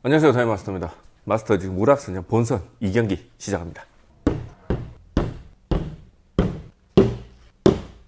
안녕하세요, 다이마스터입니다. 마스터 지금 무락선장 본선 2경기 시작합니다.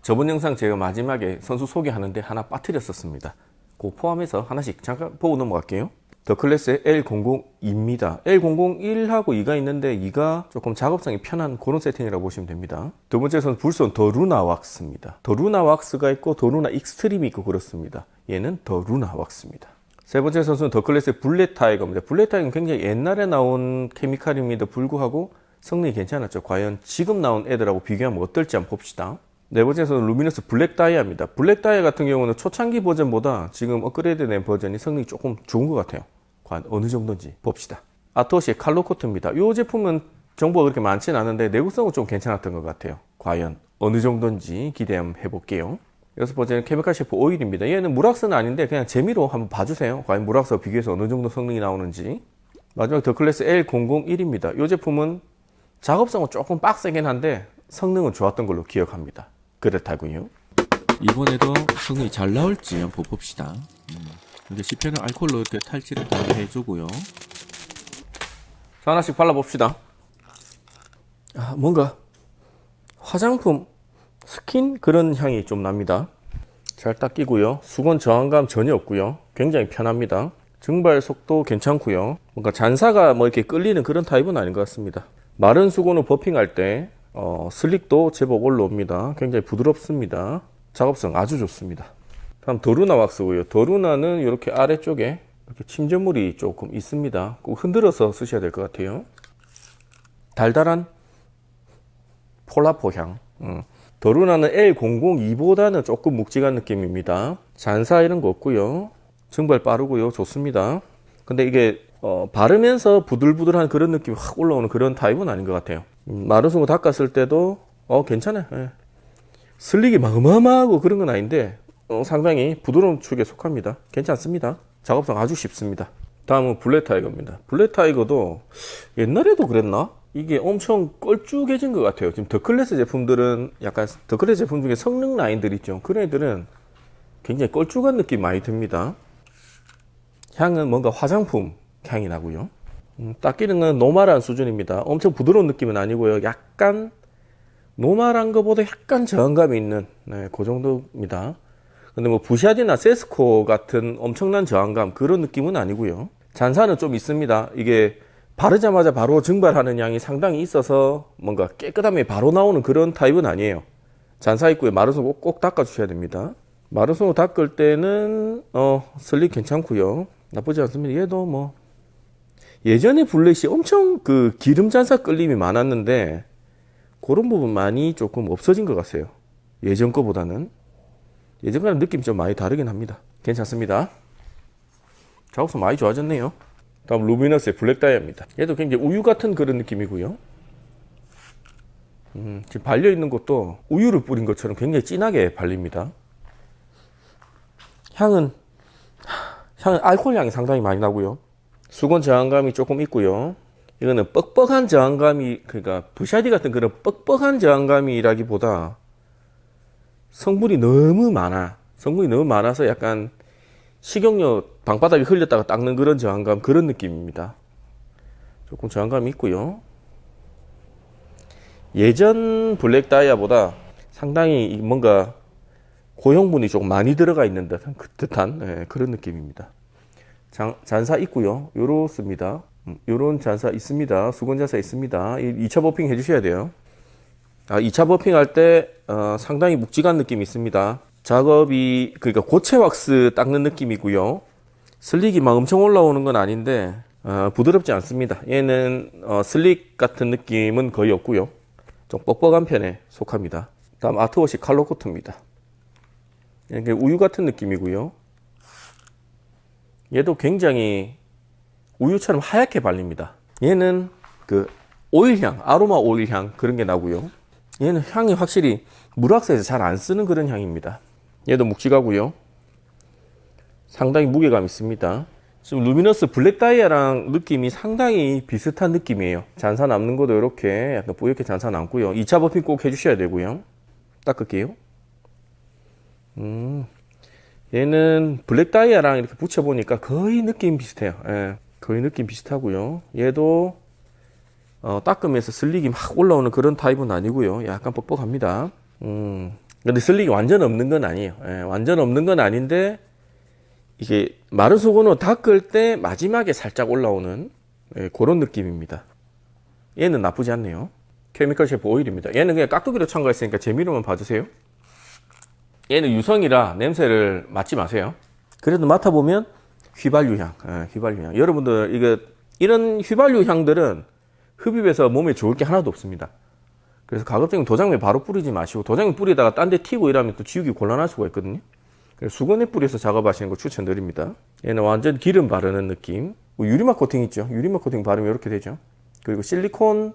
저번 영상 제가 마지막에 선수 소개하는데 하나 빠뜨렸었습니다. 그거 포함해서 하나씩 잠깐 보고 넘어갈게요. 더클래스의 L002입니다. L001하고 2가 있는데 2가 조금 작업성이 편한 그런 세팅이라고 보시면 됩니다. 두 번째 선수 불손 더루나 왁스입니다. 더루나 왁스가 있고 더루나 익스트림이 있고 그렇습니다. 얘는 더루나 왁스입니다. 세 번째 선수는 더클래스의 블랙 타이거입니다. 블랙 타이거는 굉장히 옛날에 나온 케미칼임에도 불구하고 성능이 괜찮았죠. 과연 지금 나온 애들하고 비교하면 어떨지 한번 봅시다. 네 번째 선수는 루미너스 블랙 다이아입니다. 블랙 다이아 같은 경우는 초창기 버전보다 지금 업그레이드된 버전이 성능이 조금 좋은 것 같아요. 과연 어느 정도인지 봅시다. 아토시의 칼로코트입니다. 이 제품은 정보가 그렇게 많지는 않은데 내구성은 좀 괜찮았던 것 같아요. 과연 어느 정도인지 기대 한번 해볼게요. 여섯 번째는 케미칼 셰프 오일입니다. 얘는 무락스는 아닌데 그냥 재미로 한번 봐주세요. 과연 무락스와 비교해서 어느 정도 성능이 나오는지. 마지막 더클래스 L001입니다. 이 제품은 작업성은 조금 빡세긴 한데 성능은 좋았던 걸로 기억합니다. 그렇다고요. 이번에도 성능이 잘 나올지 한번 봅시다. 이제 시편은 알코올로 이렇게 탈취를 다 해주고요. 자, 하나씩 발라봅시다. 뭔가 화장품 스킨 그런 향이 좀 납니다. 잘 닦이고요. 수건 저항감 전혀 없고요. 굉장히 편합니다. 증발 속도 괜찮고요. 뭔가 잔사가 뭐 이렇게 끌리는 그런 타입은 아닌 것 같습니다. 마른 수건을 버핑할 때 슬릭도 제법 올라옵니다. 굉장히 부드럽습니다. 작업성 아주 좋습니다. 다음 더루나 왁스고요. 더루나는 이렇게 아래쪽에 이렇게 침전물이 조금 있습니다. 꼭 흔들어서 쓰셔야 될 것 같아요. 달달한 폴라포 향. 더루나는 L002보다는 조금 묵직한 느낌입니다. 잔사 이런 거 없고요. 증발 빠르고요. 좋습니다. 근데 이게 바르면서 부들부들한 그런 느낌이 확 올라오는 그런 타입은 아닌 것 같아요. 마른 수건 닦았을 때도 괜찮아요. 예. 슬릭이 막 어마어마하고 그런 건 아닌데 상당히 부드러운 축에 속합니다. 괜찮습니다. 작업성 아주 쉽습니다. 다음은 블랙 타이거입니다. 블랙 타이거도 옛날에도 그랬나? 이게 엄청 껄쭉해진 것 같아요. 지금 더클래스 제품들은 약간 더클래스 제품 중에 성능 라인들 있죠. 그런 애들은 굉장히 껄쭉한 느낌 많이 듭니다. 향은 뭔가 화장품 향이 나고요. 닦이는 건 노멀한 수준입니다. 엄청 부드러운 느낌은 아니고요. 약간 노멀한 것보다 약간 저항감이 있는 그 정도입니다. 근데 뭐 부샤디나 세스코 같은 엄청난 저항감 그런 느낌은 아니고요. 잔사는 좀 있습니다. 이게 바르자마자 바로 증발하는 양이 상당히 있어서 뭔가 깨끗함이 바로 나오는 그런 타입은 아니에요. 잔사 있고요. 마른 손 꼭 닦아주셔야 됩니다. 마른 손으로 닦을 때는 슬릭 괜찮고요. 나쁘지 않습니다. 얘도 뭐 예전에 블랙이 엄청 그 기름 잔사 끌림이 많았는데 그런 부분 많이 조금 없어진 것 같아요. 예전 거보다는. 예전과는 느낌이 좀 많이 다르긴 합니다. 괜찮습니다. 작업성 많이 좋아졌네요. 다음 루미너스의 블랙 다이아입니다. 얘도 굉장히 우유 같은 그런 느낌이고요. 지금 발려있는 것도 우유를 뿌린 것처럼 굉장히 진하게 발립니다. 향은 알코올 향이 상당히 많이 나고요. 수건 저항감이 조금 있고요. 이거는 뻑뻑한 저항감이, 그러니까 부샤디 같은 그런 뻑뻑한 저항감이라기보다 성분이 너무 많아서 약간 식용유 방바닥에 흘렸다가 닦는 그런 저항감, 그런 느낌입니다. 조금 저항감이 있고요. 예전 블랙 다이아보다 상당히 뭔가 고형분이 조금 많이 들어가 있는 듯한 그런 느낌입니다. 잔사 있고요. 요렇습니다. 요런 잔사 있습니다. 수건 잔사 있습니다. 2차 버핑 해주셔야 돼요. 2차 버핑 할 때 상당히 묵직한 느낌이 있습니다. 작업이 그러니까 고체 왁스 닦는 느낌이고요. 슬릭이 막 엄청 올라오는 건 아닌데 부드럽지 않습니다. 얘는 슬릭 같은 느낌은 거의 없고요. 좀 뻑뻑한 편에 속합니다. 다음 아트워시 칼로코트입니다. 이게 우유 같은 느낌이고요. 얘도 굉장히 우유처럼 하얗게 발립니다. 얘는 그 오일향, 아로마 오일향 그런 게 나고요. 얘는 향이 확실히 무락스에서 잘 안 쓰는 그런 향입니다. 얘도 묵직하고요. 상당히 무게감 있습니다. 지금 루미너스 블랙 다이아랑 느낌이 상당히 비슷한 느낌이에요. 잔사 남는 것도 이렇게 약간 뿌옇게 잔사 남고요. 2차 버핑 꼭 해주셔야 되고요. 닦을게요. 얘는 블랙 다이아랑 이렇게 붙여보니까 거의 느낌 비슷해요. 예. 거의 느낌 비슷하고요. 얘도 닦으면서 슬릭이 막 올라오는 그런 타입은 아니고요. 약간 뻑뻑합니다. 근데 슬릭이 완전 없는 건 아니에요. 예, 완전 없는 건 아닌데 이게 마른 수건으로 닦을 때 마지막에 살짝 올라오는 그런 느낌입니다. 얘는 나쁘지 않네요. 케미컬 셰프 오일입니다. 얘는 그냥 깍두기로 첨가했으니까 재미로만 봐주세요. 얘는 유성이라 냄새를 맡지 마세요. 그래도 맡아보면 휘발유 향, 휘발유 향. 여러분들 이런 휘발유 향들은 흡입해서 몸에 좋을 게 하나도 없습니다. 그래서 가급적이면 도장면 바로 뿌리지 마시고 도장면 뿌리다가 딴 데 튀고 이러면 또 지우기 곤란할 수가 있거든요. 그래서 수건에 뿌려서 작업하시는 거 추천드립니다. 얘는 완전 기름 바르는 느낌. 유리막 코팅 있죠. 유리막 코팅 바르면 이렇게 되죠. 그리고 실리콘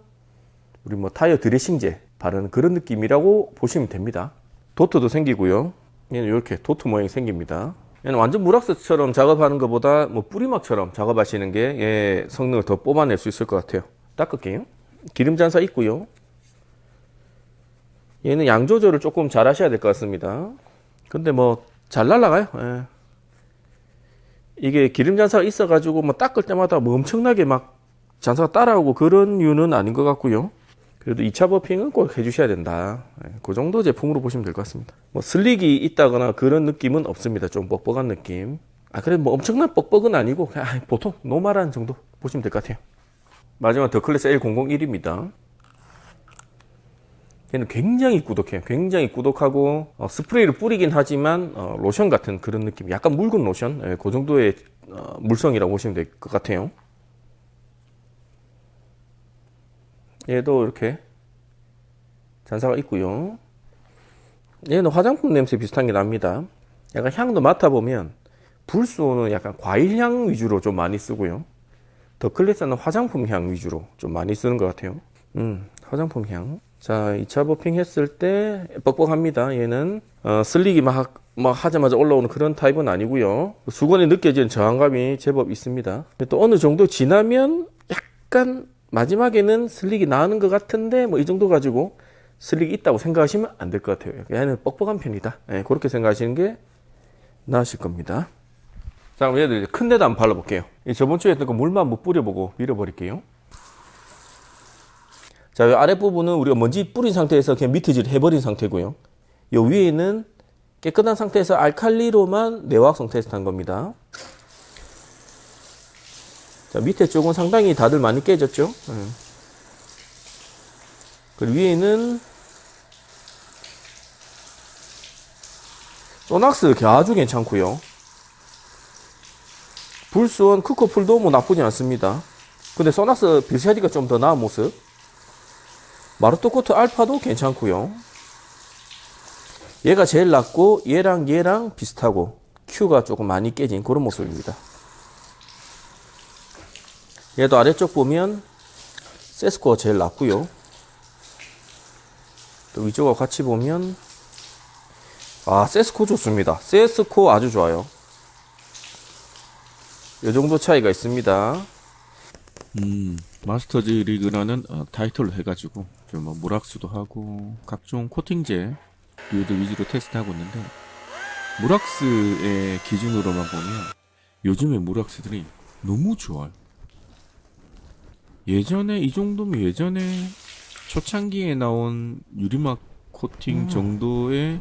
우리 타이어 드레싱제 바르는 그런 느낌이라고 보시면 됩니다. 도트도 생기고요. 얘는 이렇게 도트 모양이 생깁니다. 얘는 완전 무락스처럼 작업하는 것보다 뿌리막처럼 작업하시는 게 성능을 더 뽑아낼 수 있을 것 같아요. 닦을게요. 기름 잔사 있고요. 얘는 양 조절을 조금 잘 하셔야 될 것 같습니다. 근데 잘 날아가요. 예. 이게 기름 잔사가 있어가지고 닦을 때마다 엄청나게 막 잔사가 따라오고 그런 이유는 아닌 것 같고요. 그래도 2차 버핑은 꼭 해주셔야 된다. 그 정도 제품으로 보시면 될 것 같습니다. 슬릭이 있다거나 그런 느낌은 없습니다. 좀 뻑뻑한 느낌. 그래 엄청난 뻑뻑은 아니고 그냥 보통 노멀한 정도 보시면 될 것 같아요. 마지막 더클래스 L001입니다. 얘는 굉장히 꾸덕해요. 굉장히 꾸덕하고 스프레이를 뿌리긴 하지만 로션 같은 그런 느낌. 약간 묽은 로션. 그 정도의 물성이라고 보시면 될 것 같아요. 얘도 이렇게 잔사가 있고요. 얘는 화장품 냄새 비슷한 게 납니다. 약간 향도 맡아보면 불소는 약간 과일향 위주로 좀 많이 쓰고요. 더클래스는 화장품 향 위주로 좀 많이 쓰는 것 같아요. 화장품 향. 자, 2차 버핑 했을 때 뻑뻑합니다. 얘는 슬릭이 막 하자마자 올라오는 그런 타입은 아니고요. 수건에 느껴지는 저항감이 제법 있습니다. 또 어느 정도 지나면 약간 마지막에는 슬릭이 나는 것 같은데 이 정도 가지고 슬릭이 있다고 생각하시면 안 될 것 같아요. 얘는 뻑뻑한 편이다. 그렇게 생각하시는 게 나으실 겁니다. 자, 그럼 얘들 큰 데다 한번 발라볼게요. 저번 주에 했던 거 물만 한번 뿌려보고 밀어버릴게요. 자, 이 아랫부분은 우리가 먼지 뿌린 상태에서 그냥 미트질 해버린 상태고요. 이 위에는 깨끗한 상태에서 알칼리로만 내화학성 테스트 한 겁니다. 자, 밑에 쪽은 상당히 다들 많이 깨졌죠. 그리고 위에는 소낙스 아주 괜찮고요. 불스원 크코풀도 나쁘지 않습니다. 근데 소낙스 빌샤디가 좀 더 나은 모습. 마르토코트 알파도 괜찮고요. 얘가 제일 낫고 얘랑 비슷하고 Q가 조금 많이 깨진 그런 모습입니다. 얘도 아래쪽 보면 세스코가 제일 낫고요. 또 위쪽하고 같이 보면 세스코 좋습니다. 세스코 아주 좋아요. 이 정도 차이가 있습니다. 마스터즈 리그라는 타이틀로 해가지고 좀 무락스도 하고 각종 코팅제 류들 위주로 테스트하고 있는데 무락스의 기준으로만 보면 요즘의 무락스들이 너무 좋아요. 예전에 이 정도면 예전에 초창기에 나온 유리막 코팅 정도의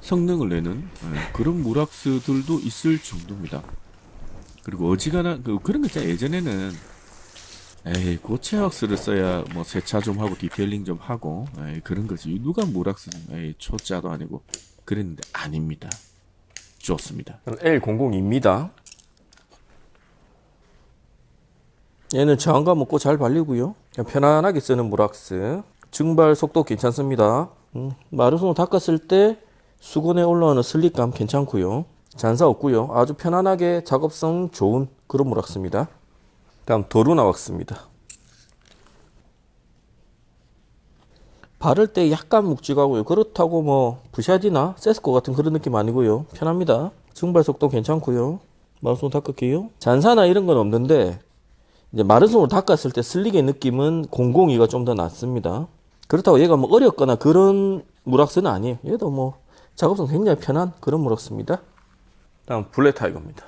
성능을 내는 그런 무락스들도 있을 정도입니다. 그리고 어지간한 그런 거 있잖아요. 예전에는 고체 왁스를 써야 세차 좀 하고 디테일링 좀 하고 그런 거지. 누가 무락스 초짜도 아니고 그랬는데 아닙니다. 좋습니다. L002입니다. 얘는 저항감 없고 잘 발리고요. 그냥 편안하게 쓰는 무락스. 증발 속도 괜찮습니다. 마르송을 닦았을 때 수건에 올라오는 슬립감 괜찮고요. 잔사 없고요. 아주 편안하게 작업성 좋은 그런 무락스입니다. 다음 도루나 왁스입니다. 바를 때 약간 묵직하고요. 그렇다고 부샤디나 세스코 같은 그런 느낌 아니고요. 편합니다. 증발 속도 괜찮고요. 마르송 닦을게요. 잔사나 이런 건 없는데 이제 마른 손으로 닦았을 때 슬릭의 느낌은 002가 좀 더 낫습니다. 그렇다고 얘가 어렵거나 그런 무락스는 아니에요. 얘도 작업성 굉장히 편한 그런 무락스입니다. 다음 블랙 타이거입니다.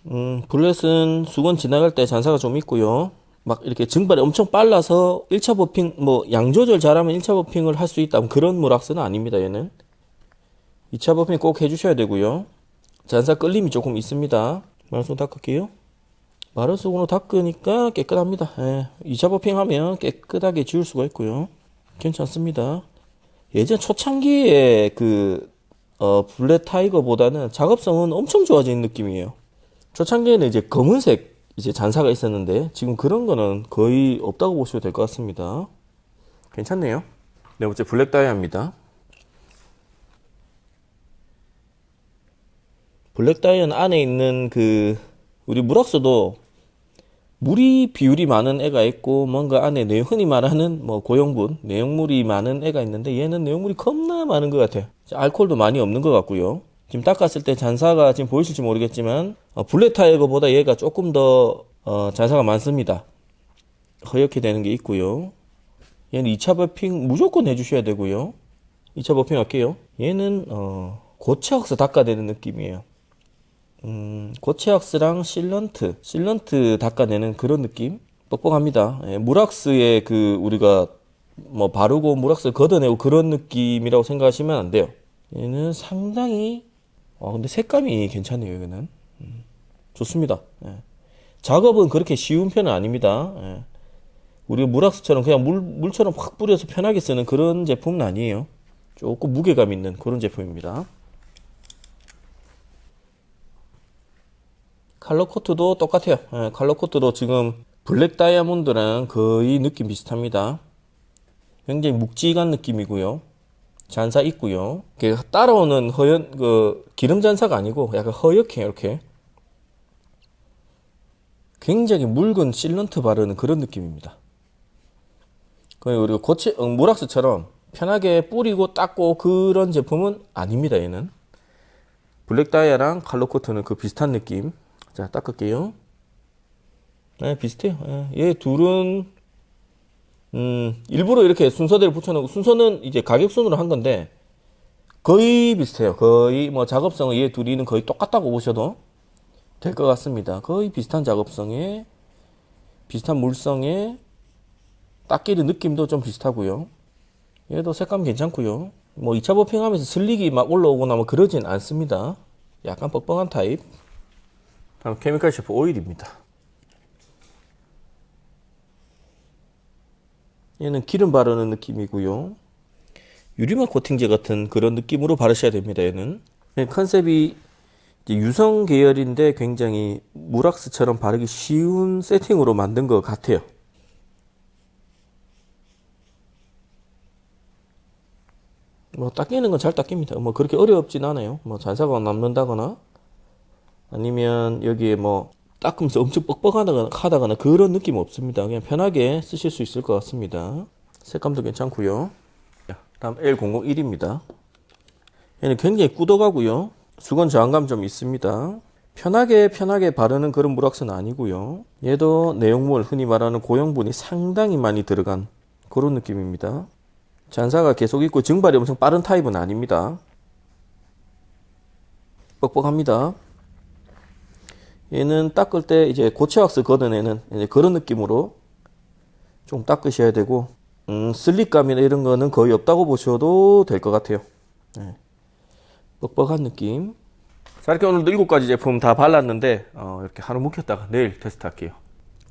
블렛은 수건 지나갈 때 잔사가 좀 있고요. 막 이렇게 증발이 엄청 빨라서 1차 버핑, 뭐 양 조절 잘하면 1차 버핑을 할 수 있다. 그런 무락스는 아닙니다. 얘는 2차 버핑 꼭 해주셔야 되고요. 잔사 끌림이 조금 있습니다. 마른수건 닦을게요. 마른수건으로 닦으니까 깨끗합니다. 2차 버핑 하면 깨끗하게 지울 수가 있고요. 괜찮습니다. 예전 초창기에 블랙 타이거보다는 작업성은 엄청 좋아진 느낌이에요. 초창기에는 이제 검은색 이제 잔사가 있었는데 지금 그런 거는 거의 없다고 보셔도 될 것 같습니다. 괜찮네요. 네 번째 블랙 다이아입니다. 블랙 다이아는 안에 있는 우리 무락스도 물이 비율이 많은 애가 있고 뭔가 안에 흔히 말하는 뭐 고용분 내용물이 많은 애가 있는데 얘는 내용물이 겁나 많은 것 같아요. 알코올도 많이 없는 것 같고요. 지금 닦았을 때 잔사가 지금 보이실지 모르겠지만 블랙 타이거보다 얘가 조금 더 잔사가 많습니다. 허옇게 되는 게 있고요. 얘는 2차 버핑 무조건 해주셔야 되고요. 2차 버핑 할게요. 얘는 고체 왁스 닦아내는 느낌이에요. 고체 왁스랑 실런트 닦아내는 그런 느낌? 뻑뻑합니다. 무락스에 우리가 뭐 바르고 무락스 걷어내고 그런 느낌이라고 생각하시면 안 돼요. 얘는 상당히 근데 색감이 괜찮네요. 이거는 좋습니다. 작업은 그렇게 쉬운 편은 아닙니다. 우리 무락스처럼 그냥 물처럼 확 뿌려서 편하게 쓰는 그런 제품은 아니에요. 조금 무게감 있는 그런 제품입니다. 컬러 코트도 똑같아요. 컬러 코트도 지금 블랙 다이아몬드랑 거의 느낌 비슷합니다. 굉장히 묵직한 느낌이고요. 잔사 있고요. 따라오는 기름 잔사가 아니고 약간 허옇게 이렇게 굉장히 묽은 실런트 바르는 그런 느낌입니다. 우리가 무락스처럼 편하게 뿌리고 닦고 그런 제품은 아닙니다. 얘는 블랙 다이아랑 컬러 코트는 비슷한 느낌. 자, 닦을게요. 비슷해요. 얘 둘은 일부러 이렇게 순서대로 붙여놓고 순서는 이제 가격순으로 한 건데 거의 비슷해요. 거의 뭐 작업성은 얘 둘이는 거의 똑같다고 보셔도 될 것 같습니다. 거의 비슷한 작업성에 비슷한 물성에 닦이는 느낌도 좀 비슷하고요. 얘도 색감 괜찮고요. 뭐 2차 버핑하면서 슬릭이 막 올라오거나 뭐 그러진 않습니다. 약간 뻑뻑한 타입. 다음 케미컬 셰프 오일입니다. 얘는 기름 바르는 느낌이고요. 유리막 코팅제 같은 그런 느낌으로 바르셔야 됩니다. 얘는 컨셉이 유성 계열인데 굉장히 무락스처럼 바르기 쉬운 세팅으로 만든 것 같아요. 뭐 닦이는 건 잘 닦입니다. 뭐 그렇게 어렵진 않아요. 뭐 잔사가 남는다거나 아니면 여기에 뭐 닦으면서 엄청 뻑뻑하다거나 그런 느낌 없습니다. 그냥 편하게 쓰실 수 있을 것 같습니다. 색감도 괜찮고요. 다음 L001입니다. 얘는 굉장히 꾸덕하고요. 수건 저항감 좀 있습니다. 편하게 바르는 그런 무락스는 아니고요. 얘도 내용물 흔히 말하는 고용분이 상당히 많이 들어간 그런 느낌입니다. 잔사가 계속 있고 증발이 엄청 빠른 타입은 아닙니다. 뻑뻑합니다. 얘는 닦을 때 이제 고체 왁스 걷어내는 이제 그런 느낌으로 좀 닦으셔야 되고 슬립감이나 이런 거는 거의 없다고 보셔도 될 것 같아요. 뻑뻑한 느낌. 자, 이렇게 오늘도 7가지 제품 다 발랐는데 이렇게 하루 묵혔다가 내일 테스트 할게요.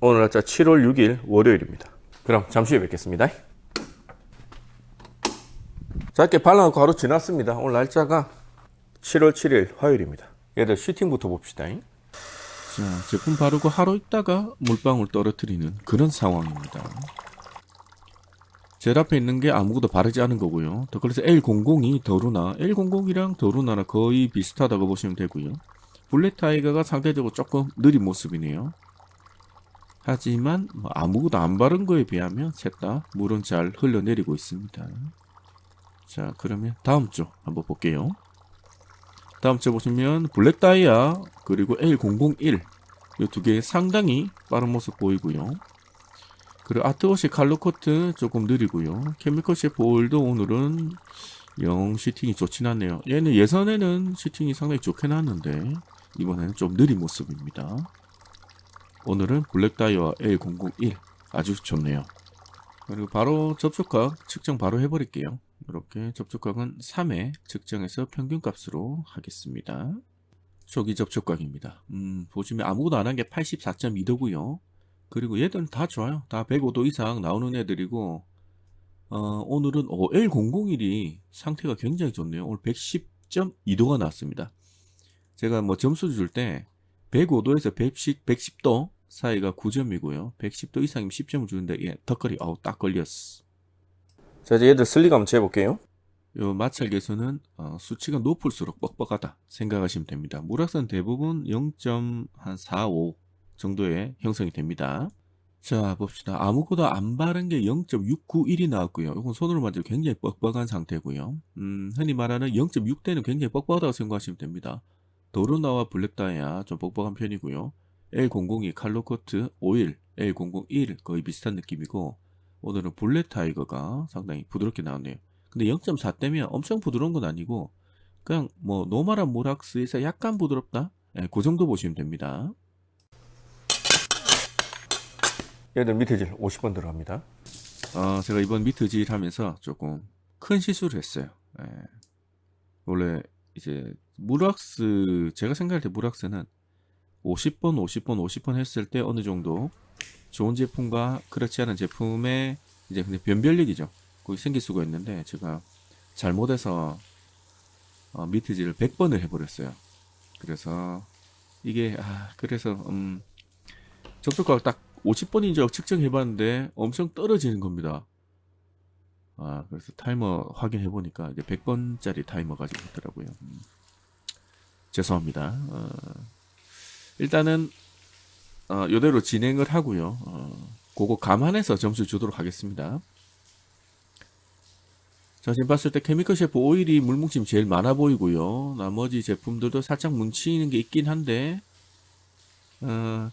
오늘 날짜 7월 6일 월요일입니다. 그럼 잠시 후에 뵙겠습니다. 자, 이렇게 발라놓고 하루 지났습니다. 오늘 날짜가 7월 7일 화요일입니다. 얘들 슈팅부터 봅시다. 자, 제품 바르고 하루 있다가 물방울 떨어뜨리는 그런 상황입니다. 제 앞에 있는 게 아무것도 바르지 않은 거고요. 그래서 L00이 L00이랑 더루나랑 거의 비슷하다고 보시면 되고요. 블랙 타이거가 상대적으로 조금 느린 모습이네요. 하지만 아무것도 안 바른 거에 비하면 셋 다 물은 잘 흘러내리고 있습니다. 자, 그러면 다음 주 한번 볼게요. 다음 주 보시면 블랙 다이아 그리고 L001 이 두 개 상당히 빠른 모습 보이고요. 그리고 아트워시 칼로 코트 조금 느리고요. 케미컬 셰프 오일도 오늘은 영 시팅이 좋진 않네요. 얘는 예전에는 시팅이 상당히 좋게 나왔는데 이번에는 좀 느린 모습입니다. 오늘은 블랙다이와 L001 아주 좋네요. 그리고 바로 접촉각 측정 바로 해버릴게요. 이렇게 접촉각은 3회 측정해서 평균값으로 하겠습니다. 초기 접촉각입니다. 보시면 아무것도 안 한 게 84.2도고요. 그리고 얘들은 다 좋아요. 다 105도 이상 나오는 애들이고 오늘은 L001이 상태가 굉장히 좋네요. 오늘 110.2도가 나왔습니다. 제가 뭐 점수 줄 때 105도에서 110도 사이가 9점이고요. 110도 이상이면 10점을 주는데 덧거리 딱 걸렸어. 자, 이제 얘들 슬리가 한번 재볼게요. 요 마찰 계수는 수치가 높을수록 뻑뻑하다 생각하시면 됩니다. 물악선 대부분 0.45 정도의 형성이 됩니다. 자, 봅시다. 아무것도 안 바른 게 0.691이 나왔고요. 이건 손으로 만지면 굉장히 뻑뻑한 상태고요. 흔히 말하는 0.6대는 굉장히 뻑뻑하다고 생각하시면 됩니다. 도르나와 블랙다이아 좀 뻑뻑한 편이고요. L002 칼로코트 51, L001 거의 비슷한 느낌이고, 오늘은 블랙 타이거가 상당히 부드럽게 나왔네요. 근데 0.4대면 엄청 부드러운 건 아니고 그냥 뭐 노멀한 모락스에서 약간 부드럽다? 그 정도 보시면 됩니다. 얘들 밑에 질 50번 들어갑니다. 제가 이번 미트질 하면서 조금 큰 실수를 했어요. 원래 이제 무락스, 제가 생각할 때 무락스는 50번 했을 때 어느 정도 좋은 제품과 그렇지 않은 제품의 이제 근데 변별력이죠. 거기 생길 수가 있는데 제가 잘못해서 미트질을 100번을 해버렸어요. 그래서 이게 그래서 접촉각 딱 50번인 줄 측정해봤는데 엄청 떨어지는 겁니다. 그래서 타이머 확인해보니까 이제 100번짜리 타이머 가지고 있더라고요. 죄송합니다. 일단은 이대로 진행을 하고요. 그거 감안해서 점수 주도록 하겠습니다. 자, 지금 봤을 때 케미컬 셰프 오일이 물뭉침이 제일 많아 보이고요. 나머지 제품들도 살짝 뭉치는 게 있긴 한데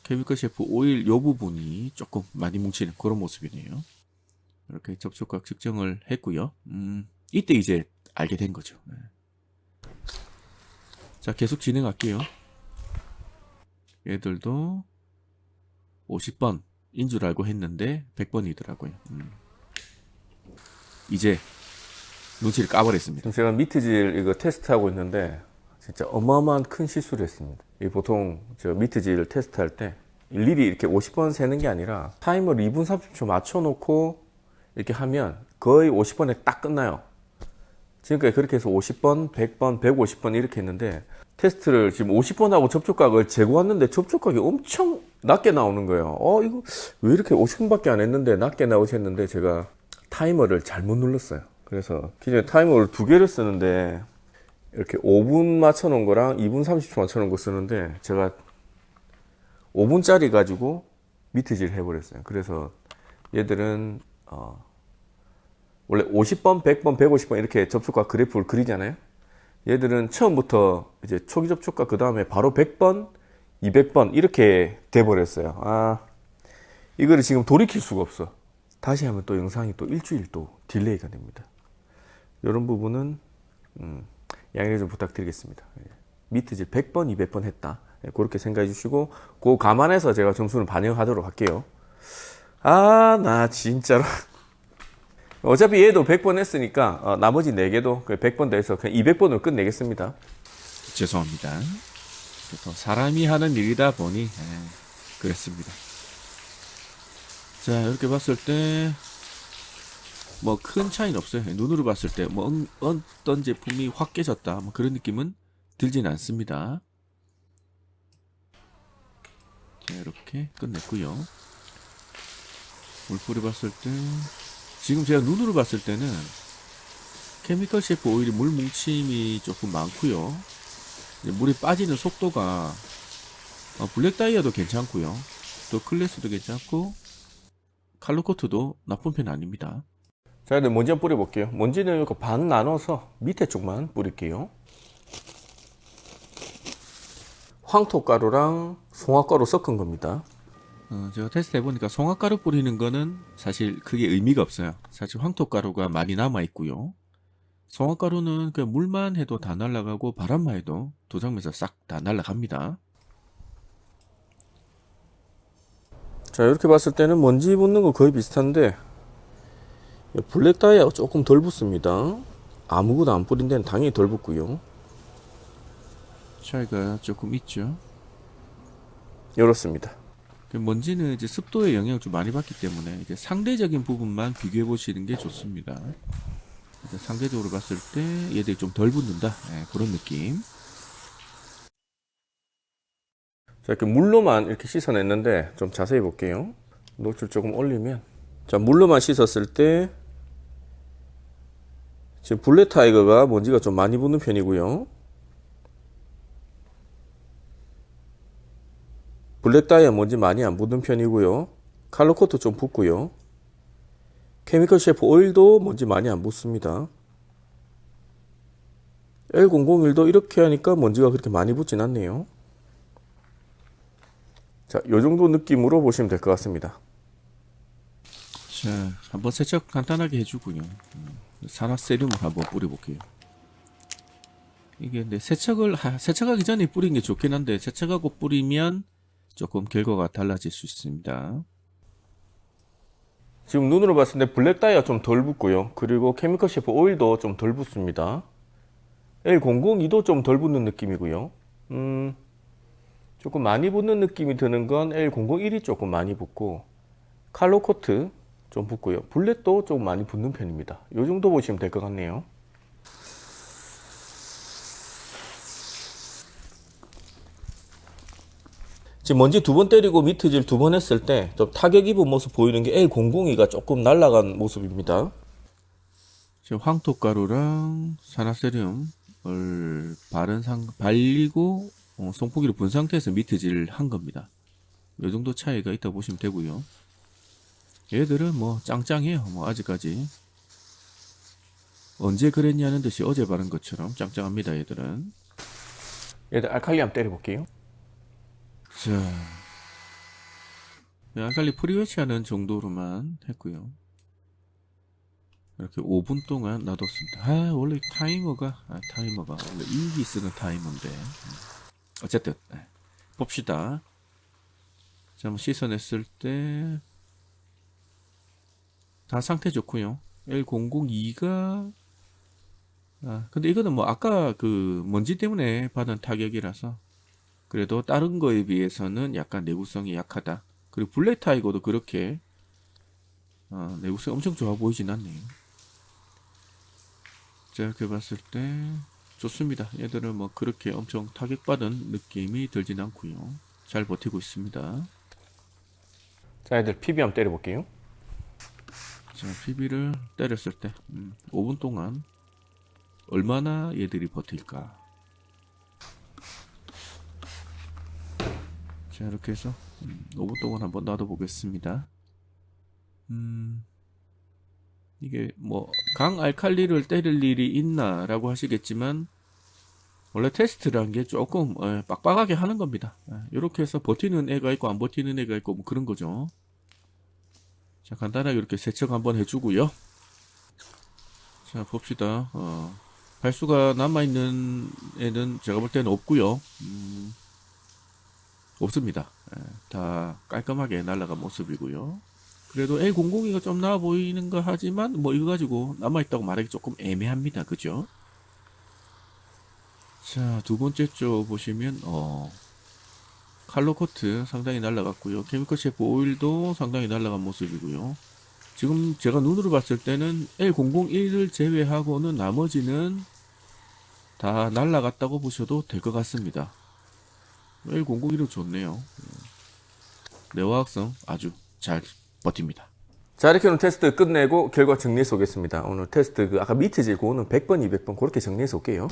케미컬 셰프 오일 요 부분이 조금 많이 뭉치는 그런 모습이네요. 이렇게 접촉각 측정을 했고요. 이때 이제 알게 된 거죠. 자, 계속 진행할게요. 얘들도 50번인 줄 알고 했는데 100번이더라고요. 이제 눈치를 까버렸습니다. 지금 제가 미트질 이거 테스트하고 있는데 진짜 어마어마한 큰 실수를 했습니다. 이 보통 저 미트질 테스트할 때 일일이 이렇게 50번 세는 게 아니라 타이머를 2분 30초 맞춰놓고 이렇게 하면 거의 50번에 딱 끝나요. 지금까지 그렇게 해서 50번, 100번, 150번 이렇게 했는데 테스트를 지금 50번하고 접촉각을 재고왔는데 접촉각이 엄청 낮게 나오는 거예요. 이거 왜 이렇게 50번밖에 안 했는데 낮게 나오셨는데 제가 타이머를 잘못 눌렀어요. 그래서 기존에 타이머를 2개를 쓰는데 이렇게 5분 맞춰놓은 거랑 2분 30초 맞춰놓은 거 쓰는데 제가 5분짜리 가지고 미트질 해버렸어요. 그래서 얘들은 원래 50번, 100번, 150번 이렇게 접촉각 그래프를 그리잖아요. 얘들은 처음부터 이제 초기 접촉각 그 다음에 바로 100번, 200번 이렇게 돼버렸어요. 이거를 지금 돌이킬 수가 없어. 다시 하면 또 영상이 또 일주일 또 딜레이가 됩니다. 이런 부분은 양해 좀 부탁드리겠습니다. 미트질 100번, 200번 했다. 그렇게 생각해 주시고 그거 감안해서 제가 점수를 반영하도록 할게요. 나 진짜로 어차피 얘도 100번 했으니까 나머지 4개도 100번 더 해서 그냥 200번으로 끝내겠습니다. 죄송합니다. 사람이 하는 일이다 보니 그랬습니다. 자, 이렇게 봤을 때 뭐 큰 차이는 없어요. 눈으로 봤을 때 뭐 어떤 제품이 확 깨졌다 뭐 그런 느낌은 들진 않습니다. 자, 이렇게 끝냈고요. 물뿌리 봤을 때 지금 제가 눈으로 봤을 때는 케미컬 셰프 오일이 물 뭉침이 조금 많고요. 물이 빠지는 속도가 블랙 다이아도 괜찮고요. 또 클래스도 괜찮고 칼로코트도 나쁜 편 아닙니다. 자, 이제 먼지 한번 뿌려볼게요. 먼지는 이렇게 반 나눠서 밑에 쪽만 뿌릴게요. 황토가루랑 송화가루 섞은 겁니다. 제가 테스트 해보니까 송화가루 뿌리는 거는 사실 크게 의미가 없어요. 사실 황토가루가 많이 남아 있고요. 성화가루는 그 물만 해도 다 날아가고 바람만 해도 도장면서 싹 다 날아갑니다. 자, 이렇게 봤을 때는 먼지 붙는 거 거의 비슷한데 블랙 다이아가 조금 덜 붙습니다. 아무것도 안 뿌린 데는 당연히 덜 붙고요. 차이가 조금 있죠. 이렇습니다. 그 먼지는 이제 습도의 영향을 좀 많이 받기 때문에 이제 상대적인 부분만 비교해 보시는 게 좋습니다. 상대적으로 봤을 때 얘들이 좀 덜 붙는다. 네, 그런 느낌. 자, 이렇게 물로만 이렇게 씻어냈는데 좀 자세히 볼게요. 노출 조금 올리면, 자, 물로만 씻었을 때 지금 블랙 타이거가 먼지가 좀 많이 붙는 편이고요. 블랙 다이아 먼지 많이 안 붙는 편이고요. 칼로 코트 좀 붙고요. 케미컬 셰프 오일도 먼지 많이 안 붙습니다. L001도 이렇게 하니까 먼지가 그렇게 많이 붙진 않네요. 자, 요 정도 느낌으로 보시면 될 것 같습니다. 자, 한번 세척 간단하게 해주고요. 산화세륨을 한번 뿌려볼게요. 이게 근데 세척하기 전에 뿌리는 게 좋긴 한데 세척하고 뿌리면 조금 결과가 달라질 수 있습니다. 지금 눈으로 봤을 때 블랙 다이아 좀 덜 붙고요. 그리고 케미컬 셰프 오일도 좀 덜 붙습니다. L002도 좀 덜 붙는 느낌이고요. 조금 많이 붙는 느낌이 드는 건 L001이 조금 많이 붙고 칼로 코트 좀 붙고요. 블랙도 좀 많이 붙는 편입니다. 이 정도 보시면 될 것 같네요. 지금 먼지 두 번 때리고 미트질 두 번 했을 때 좀 타격 입은 모습 보이는 게 L002가 조금 날아간 모습입니다. 지금 황토가루랑 산화세륨을 발리고 송포기를 분 상태에서 미트질을 한 겁니다. 이 정도 차이가 있다 보시면 되고요. 얘들은 뭐 짱짱해요. 뭐 아직까지 언제 그랬냐는 듯이 어제 바른 것처럼 짱짱합니다. 얘들은. 얘들 알칼리 한번 때려볼게요. 자, 알칼리 프리웨치하는 정도로만 했고요. 이렇게 5분 동안 놔뒀습니다. 원래 타이머가 원래 일기 쓰는 타이머인데 어쨌든 봅시다. 자, 한번 씻어냈을 때 다 상태 좋고요. L002가 근데 이거는 뭐 아까 그 먼지 때문에 받은 타격이라서 그래도 다른 거에 비해서는 약간 내구성이 약하다. 그리고 블랙 타이거도 그렇게 내구성이 엄청 좋아 보이진 않네요. 자, 이렇게 봤을 때 좋습니다. 얘들은 뭐 그렇게 엄청 타격받은 느낌이 들진 않고요. 잘 버티고 있습니다. 자, 얘들 PB 한번 때려볼게요. 자, PB를 때렸을 때 5분 동안 얼마나 얘들이 버틸까. 자, 이렇게 해서 5분 동안 한번 놔둬 보겠습니다. 이게 뭐 강 알칼리를 때릴 일이 있나 라고 하시겠지만 원래 테스트라는 게 조금 빡빡하게 하는 겁니다. 이렇게 해서 버티는 애가 있고 안 버티는 애가 있고 뭐 그런 거죠. 자, 간단하게 이렇게 세척 한번 해주고요. 자, 봅시다. 발수가 남아있는 애는 제가 볼 때는 없고요. 없습니다. 다 깔끔하게 날아간 모습이고요. 그래도 L002가 좀 나아 보이는 거 하지만 뭐 이거 가지고 남아있다고 말하기 조금 애매합니다. 그죠? 자, 두 번째 쪽 보시면 칼로 코트 상당히 날아갔고요. 케미컬 셰프 오일도 상당히 날아간 모습이고요. 지금 제가 눈으로 봤을 때는 L001을 제외하고는 나머지는 다 날아갔다고 보셔도 될 것 같습니다. L001은 좋네요. 내화학성 아주 잘 버팁니다. 자, 이렇게 오늘 테스트 끝내고 결과 정리해서 오겠습니다. 오늘 테스트 아까 미트질 그거는 100번, 200번 그렇게 정리해서 올게요.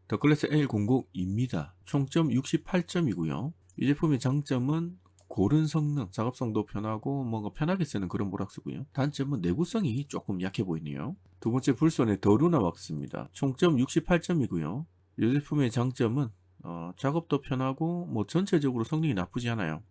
더클래스 L002입니다. 총점 68점이고요. 이 제품의 장점은 고른 성능, 작업성도 편하고 뭔가 편하게 쓰는 그런 모락스고요. 단점은 내구성이 조금 약해 보이네요. 두 번째 불손의 더루나 왁스입니다. 총점 68점이고요. 이 제품의 장점은 작업도 편하고 뭐 전체적으로 성능이 나쁘지 않아요.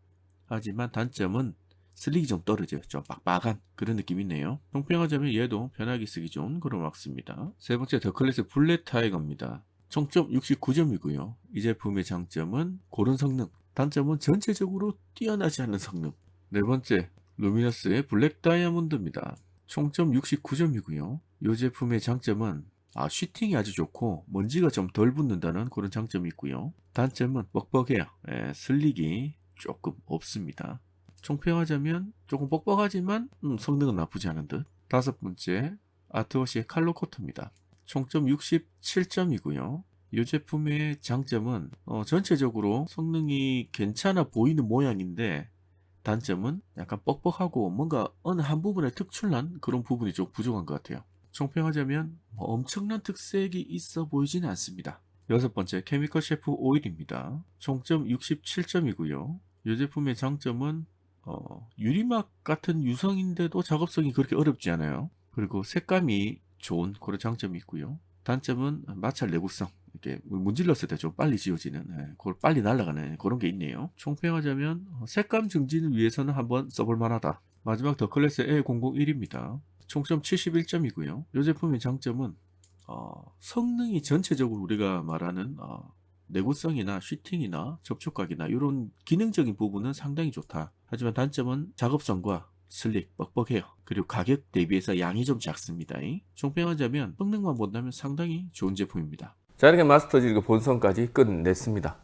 하지만 단점은 슬릭이 좀 떨어져요. 좀 빡빡한 그런 느낌이 있네요. 총평하자면 얘도 편하게 쓰기 좋은 그런 왁스입니다. 세 번째 더클래스 블랙 타이거입니다. 총점 69점이고요. 이 제품의 장점은 고른 성능, 단점은 전체적으로 뛰어나지 않는 성능. 네 번째 루미너스의 블랙 다이아몬드입니다. 총점 69점이고요. 이 제품의 장점은 쉬팅이 아주 좋고 먼지가 좀 덜 붙는다는 그런 장점이 있고요. 단점은 뻑뻑해요. 슬릭이 조금 없습니다. 총평하자면 조금 뻑뻑하지만 성능은 나쁘지 않은 듯. 다섯 번째 아트워시의 칼로 코트입니다. 총점 67점이고요. 이 제품의 장점은 전체적으로 성능이 괜찮아 보이는 모양인데 단점은 약간 뻑뻑하고 뭔가 어느 한 부분에 특출난 그런 부분이 좀 부족한 것 같아요. 총평하자면 엄청난 특색이 있어 보이지는 않습니다. 여섯 번째 케미컬 셰프 오일입니다. 총점 67점이고요. 이 제품의 장점은 유리막 같은 유성인데도 작업성이 그렇게 어렵지 않아요. 그리고 색감이 좋은 그런 장점이 있고요. 단점은 마찰 내구성, 이렇게 문질렀을 때 좀 빨리 지워지는, 그걸 빨리 날아가는 그런 게 있네요. 총평하자면 색감 증진을 위해서는 한번 써볼 만하다. 마지막 더클래스 A001입니다. 총점 71점이고요. 이 제품의 장점은 성능이 전체적으로 우리가 말하는 내구성이나 쉬팅이나 접촉각이나 이런 기능적인 부분은 상당히 좋다. 하지만 단점은 작업성과 슬릭, 뻑뻑해요. 그리고 가격 대비해서 양이 좀 작습니다. 총평하자면 성능만 본다면 상당히 좋은 제품입니다. 자, 이렇게 마스터즈 본선까지 끝냈습니다.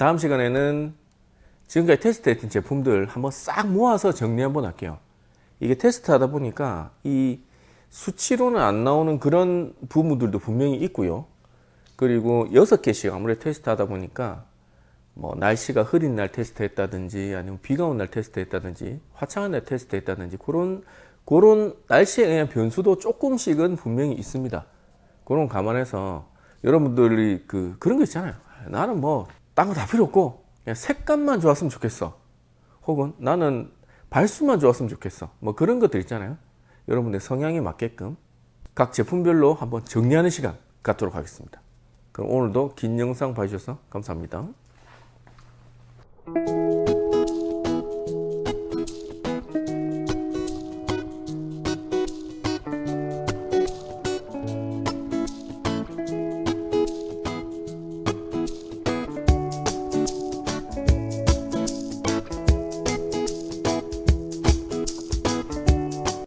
다음 시간에는 지금까지 테스트했던 제품들 한번 싹 모아서 정리 한번 할게요. 이게 테스트하다 보니까 이 수치로는 안 나오는 그런 부분들도 분명히 있고요. 그리고 6개씩 아무래도 테스트하다 보니까 뭐 날씨가 흐린 날 테스트했다든지 아니면 비가 온 날 테스트했다든지 화창한 날 테스트했다든지 그런 날씨에 의한 변수도 조금씩은 분명히 있습니다. 그런 거 감안해서 여러분들이 그런 거 있잖아요. 나는 뭐 딴 거 다 필요 없고 그냥 색감만 좋았으면 좋겠어. 혹은 나는 발수만 좋았으면 좋겠어. 뭐 그런 것들 있잖아요. 여러분의 성향에 맞게끔 각 제품별로 한번 정리하는 시간 갖도록 하겠습니다. 그럼 오늘도 긴 영상 봐주셔서 감사합니다.